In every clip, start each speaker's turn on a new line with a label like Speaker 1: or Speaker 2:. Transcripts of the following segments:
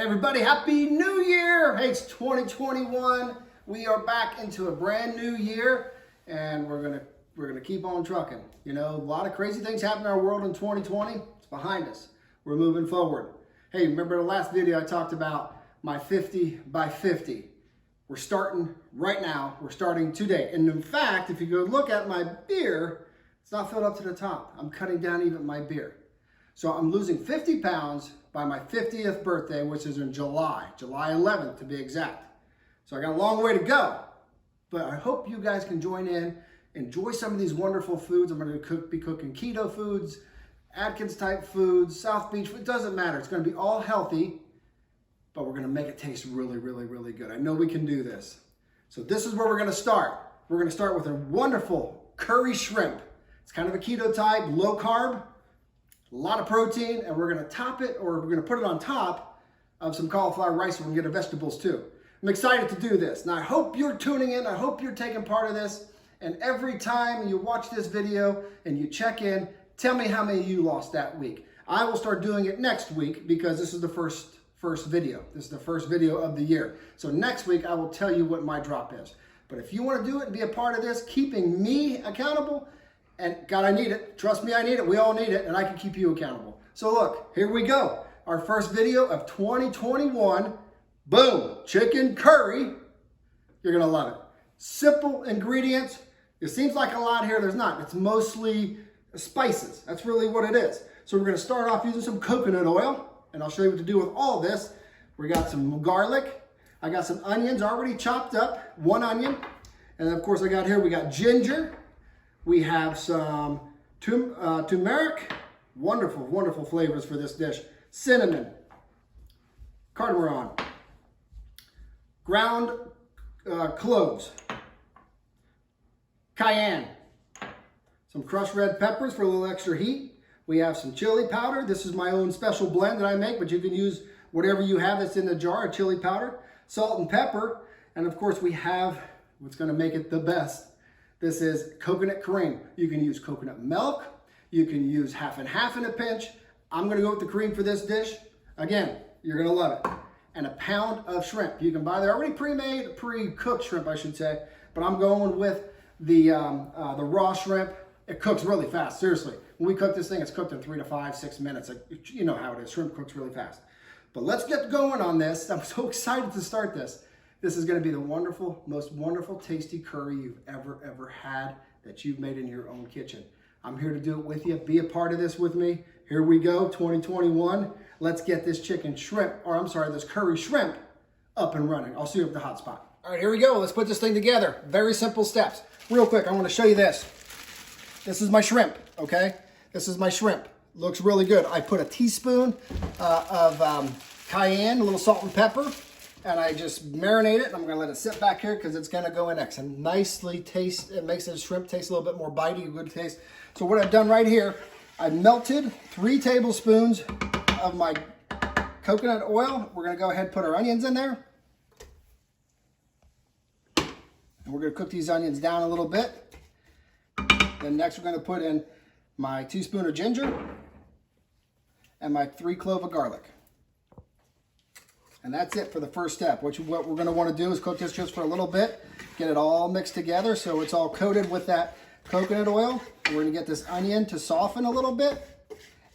Speaker 1: Hey everybody, Happy New Year! Hey, it's 2021. We are back into a brand new year and we're gonna keep on trucking. You know, a lot of crazy things happened in our world in 2020. It's behind us. We're moving forward. Hey, remember the last video I talked about my 50 by 50. We're starting right now. We're starting today. And in fact, if you go look at my beer, it's not filled up to the top. I'm cutting down even my beer. So I'm losing 50 pounds by my 50th birthday, which is in July 11th to be exact. So I got a long way to go, but I hope you guys can join in, enjoy some of these wonderful foods. I'm going to be cooking keto foods, Atkins type foods, South Beach, it doesn't matter. It's going to be all healthy, but we're going to make it taste really, really, really good. I know we can do this. So this is where we're going to start. We're going to start with a wonderful curry shrimp. It's kind of a keto type, low carb, a lot of protein, and we're gonna top it, or we're gonna put it on top of some cauliflower rice so we can get the vegetables too. I'm excited to do this. Now I hope you're tuning in, I hope you're taking part of this, and every time you watch this video and you check in, tell me how many you lost that week. I will start doing it next week because this is the first video. This is the first video of the year. So next week I will tell you what my drop is. But if you wanna do it and be a part of this, keeping me accountable, and God, I need it. Trust me, I need it. We all need it, and I can keep you accountable. So look, here we go. Our first video of 2021. Boom, chicken curry. You're gonna love it. Simple ingredients. It seems like a lot here, there's not. It's mostly spices. That's really what it is. So we're gonna start off using some coconut oil, and I'll show you what to do with all this. We got some garlic. I got some onions already chopped up, one onion. And then of course we got ginger. We have some turmeric, wonderful, wonderful flavors for this dish. Cinnamon, cardamom, ground cloves, cayenne, some crushed red peppers for a little extra heat. We have some chili powder. This is my own special blend that I make, but you can use whatever you have that's in the jar, chili powder, salt and pepper, and of course we have what's gonna make it the best. This is coconut cream. You can use coconut milk. You can use half and half in a pinch. I'm gonna go with the cream for this dish. Again, you're gonna love it. And a pound of shrimp. You can buy the already pre-made, pre-cooked shrimp, I should say. But I'm going with the raw shrimp. It cooks really fast, seriously. When we cook this thing, it's cooked in 3 to 5, 6 minutes. You know how it is, shrimp cooks really fast. But let's get going on this. I'm so excited to start this. This is gonna be the most wonderful, tasty curry you've ever had that you've made in your own kitchen. I'm here to do it with you. Be a part of this with me. Here we go, 2021. Let's get this this curry shrimp up and running. I'll see you at the hot spot. All right, here we go. Let's put this thing together. Very simple steps. Real quick, I wanna show you this. This is my shrimp, okay? This is my shrimp. Looks really good. I put a teaspoon of cayenne, a little salt and pepper, and I just marinate it. I'm gonna let it sit back here because it's gonna go in next and nicely taste. It makes the shrimp taste a little bit more bitey, good taste. So what I've done right here, I melted 3 tablespoons of my coconut oil. We're gonna go ahead and put our onions in there. And we're gonna cook these onions down a little bit. Then next we're gonna put in my teaspoon of ginger and my 3 cloves of garlic. And that's it for the first step. What we're gonna wanna do is cook this just for a little bit, get it all mixed together so it's all coated with that coconut oil. We're gonna get this onion to soften a little bit,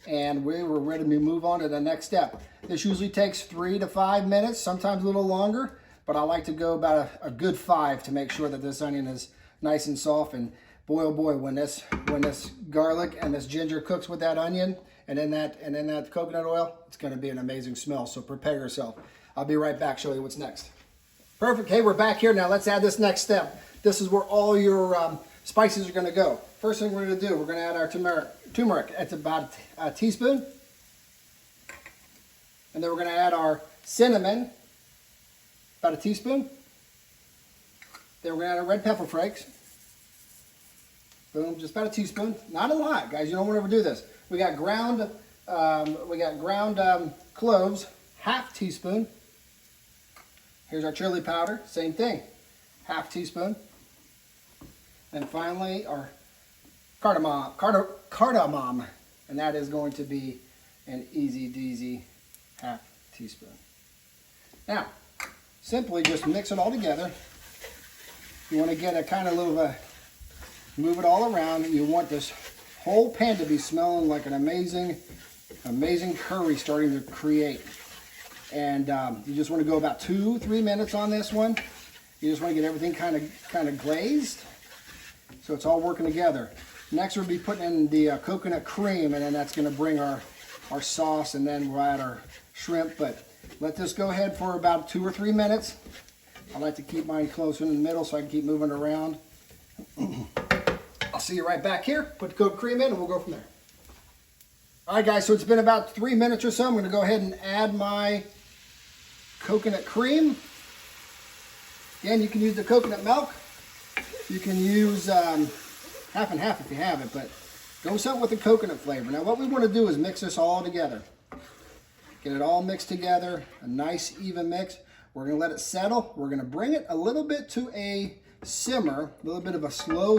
Speaker 1: and we're ready to move on to the next step. This usually takes 3 to 5 minutes, sometimes a little longer, but I like to go about a good 5 to make sure that this onion is nice and soft. And boy, oh boy, when this garlic and this ginger cooks with that onion and then that coconut oil, it's gonna be an amazing smell, so prepare yourself. I'll be right back, show you what's next. Perfect, hey, we're back here now. Let's add this next step. This is where all your spices are gonna go. First thing we're gonna do, we're gonna add our turmeric. It's about a teaspoon. And then we're gonna add our cinnamon, about a teaspoon. Then we're gonna add our red pepper flakes. Boom, just about a teaspoon. Not a lot, guys, you don't wanna overdo this. We got ground cloves, half teaspoon. Here's our chili powder, same thing, half teaspoon. And finally, our cardamom, and that is going to be an easy-deasy half teaspoon. Now, simply just mix it all together. You want to get a kind of little, move it all around. You want this whole pan to be smelling like an amazing, amazing curry starting to create. And you just want to go about 2-3 minutes on this one. You just want to get everything kind of glazed, so it's all working together. Next, we'll be putting in the coconut cream, and then that's going to bring our sauce, and then we'll add our shrimp. But let this go ahead for about 2 or 3 minutes. I like to keep mine close in the middle so I can keep moving around. I'll see you right back here. Put the coconut cream in, and we'll go from there. All right, guys, so it's been about 3 minutes or so. I'm going to go ahead and add my coconut cream. Again, you can use the coconut milk. You can use half and half if you have it, but go something with the coconut flavor. Now, what we want to do is mix this all together. Get it all mixed together, a nice even mix. We're going to let it settle. We're going to bring it a little bit to a simmer, a little bit of a slow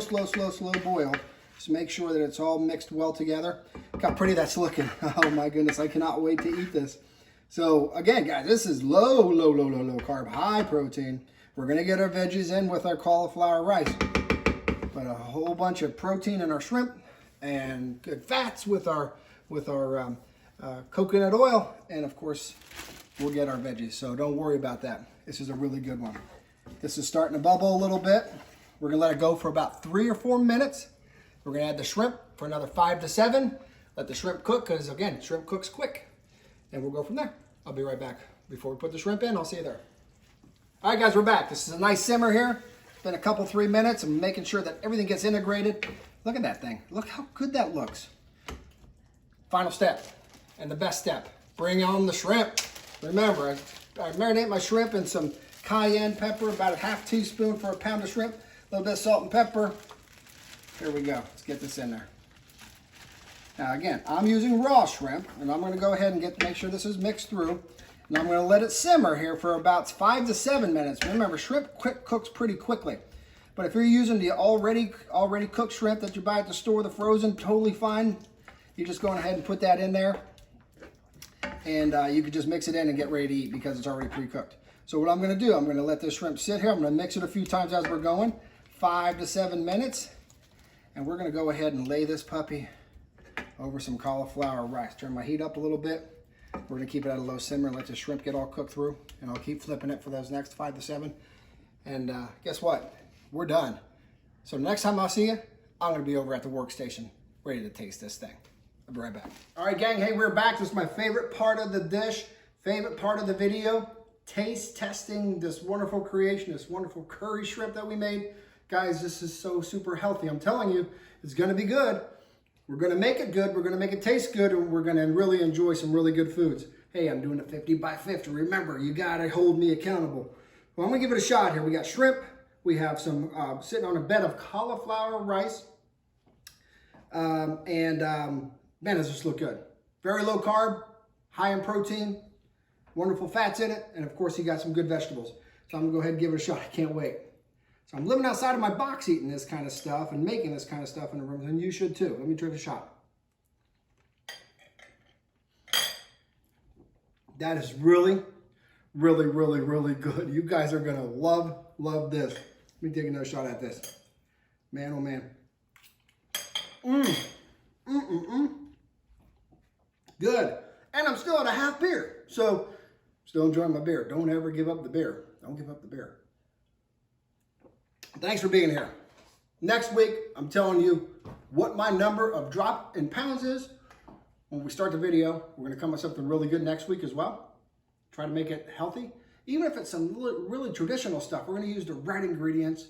Speaker 1: boil. Just make sure that it's all mixed well together. Look how pretty that's looking. Oh my goodness, I cannot wait to eat this. So again, guys, this is low carb, high protein. We're gonna get our veggies in with our cauliflower rice. But a whole bunch of protein in our shrimp and good fats with our coconut oil. And of course, we'll get our veggies. So don't worry about that. This is a really good one. This is starting to bubble a little bit. We're gonna let it go for about 3 or 4 minutes. We're gonna add the shrimp for another 5 to 7. Let the shrimp cook, because again, shrimp cooks quick. And we'll go from there. I'll be right back. Before we put the shrimp in, I'll see you there. All right, guys, we're back. This is a nice simmer here. It's been a couple, 3 minutes. I'm making sure that everything gets integrated. Look at that thing. Look how good that looks. Final step, and the best step. Bring on the shrimp. Remember, I marinate my shrimp in some cayenne pepper, about a ½ teaspoon for a pound of shrimp. A little bit of salt and pepper. Here we go. Let's get this in there. Now again, I'm using raw shrimp, and I'm going to go ahead and make sure this is mixed through. And I'm going to let it simmer here for about 5 to 7 minutes. Remember, shrimp cooks pretty quickly. But if you're using the already cooked shrimp that you buy at the store, the frozen, totally fine. You're just going ahead and put that in there. And you can just mix it in and get ready to eat because it's already pre-cooked. So what I'm going to do, I'm going to let this shrimp sit here. I'm going to mix it a few times as we're going. 5 to 7 minutes. And we're going to go ahead and lay this puppy over some cauliflower rice. Turn my heat up a little bit. We're going to keep it at a low simmer and let the shrimp get all cooked through. And I'll keep flipping it for those next 5 to 7. And guess what? We're done. So next time I'll see you, I'm going to be over at the workstation ready to taste this thing. I'll be right back. All right, gang. Hey, we're back. This is my favorite part of the dish, favorite part of the video. Taste testing this wonderful creation, this wonderful curry shrimp that we made. Guys, this is so super healthy. I'm telling you, it's going to be good. We're going to make it good. We're going to make it taste good. And we're going to really enjoy some really good foods. Hey, I'm doing a 50 by 50. Remember, you got to hold me accountable. Well, I'm going to give it a shot here. We got shrimp. We have some sitting on a bed of cauliflower rice. Man, does this look good. Very low carb, high in protein, wonderful fats in it. And of course, you got some good vegetables. So I'm going to go ahead and give it a shot. I can't wait. So I'm living outside of my box eating this kind of stuff and making this kind of stuff in the rooms, and you should too. Let me try the shot. That is really good. You guys are gonna love this. Let me take another shot at this. Man, oh man. Good. And I'm still at a half beer. So still enjoying my beer. Don't ever give up the beer. Don't give up the beer. Thanks for being here. Next week, I'm telling you what my number of drop in pounds is. When we start the video, we're going to come with something really good next week as well. Try to make it healthy. Even if it's some really traditional stuff, we're going to use the right ingredients,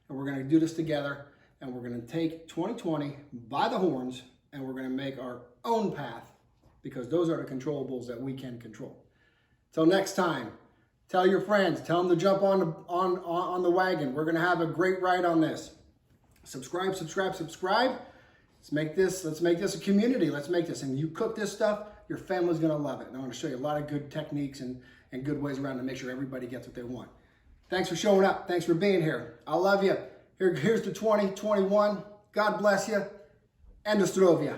Speaker 1: and we're going to do this together, and we're going to take 2020 by the horns, and we're going to make our own path, because those are the controllables that we can control. Till next time. Tell your friends. Tell them to jump on the wagon. We're going to have a great ride on this. Subscribe. Let's make this a community. Let's make this. And you cook this stuff, your family's going to love it. And I'm going to show you a lot of good techniques and good ways around to make sure everybody gets what they want. Thanks for showing up. Thanks for being here. I love you. Here's to 2021. God bless you. And zdrowia.